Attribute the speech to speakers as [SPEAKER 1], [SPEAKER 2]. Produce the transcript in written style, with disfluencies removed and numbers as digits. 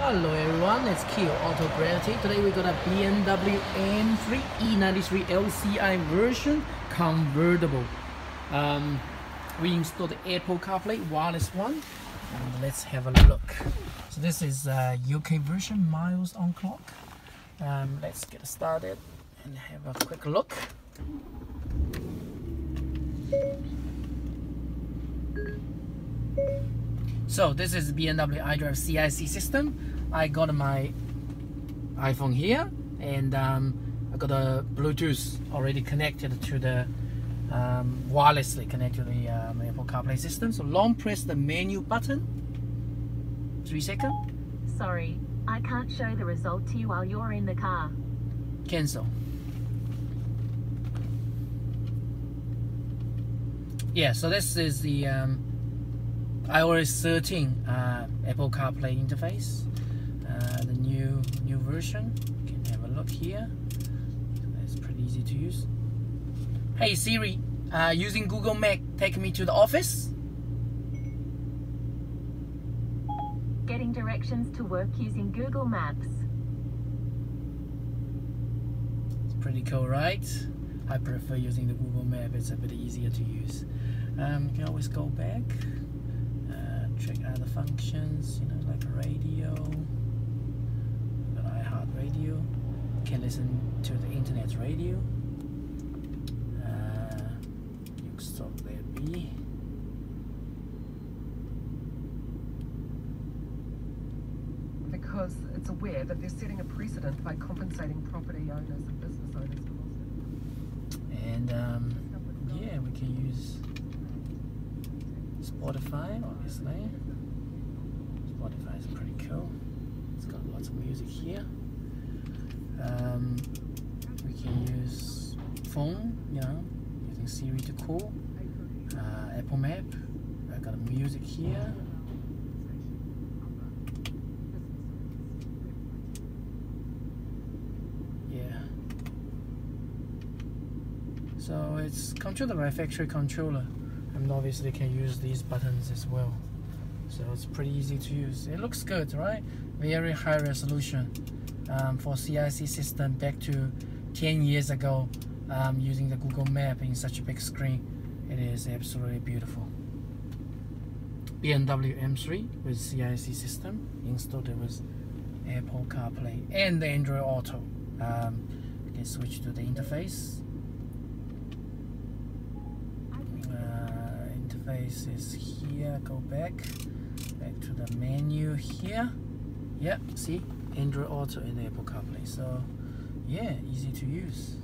[SPEAKER 1] Hello everyone, it's Kyo Auto Gravity. Today we got a BMW M3 E93 CIC version convertible. We installed the Apple Carplay wireless one, and let's have a look. So this is UK version, miles on clock. Let's get started and have a quick look. So this is BMW iDrive CIC system. I got my iPhone here, and I got a Bluetooth already connected to the wirelessly connected to the Apple CarPlay system. So long press the menu button. 3 seconds.
[SPEAKER 2] Sorry, I can't show the result to you while you're in the car.
[SPEAKER 1] Cancel. Yeah, so this is the iOS 13 Apple CarPlay interface, the new version. You can have a look here. It's pretty easy to use. Hey Siri, using Google Map, take me to the office.
[SPEAKER 2] Getting directions to work using Google Maps.
[SPEAKER 1] It's pretty cool, right? I prefer using the Google Map. It's a bit easier to use. You can always go back. Check out the functions, you know, like radio, iHeart radio. You can listen to the internet radio. You stop there, B.
[SPEAKER 3] Because it's aware that they're setting a precedent by compensating property owners and business owners for loss.
[SPEAKER 1] And yeah, we can use Spotify, obviously. Spotify is pretty cool. It's got lots of music here. We can use phone, you know, using Siri to call. Apple Map. I got music here. Yeah. So it's controlled by factory controller. And obviously can use these buttons as well, so it's pretty easy to use. It looks good, right? Very high resolution for CIC system back to 10 years ago, using the Google Map in such a big screen. It is absolutely beautiful. BMW M3 with CIC system installed with Apple CarPlay and the Android Auto. You can switch to the interface. Is here. Go back to the menu here. Yeah, see, Android Auto and Apple CarPlay. So yeah, easy to use.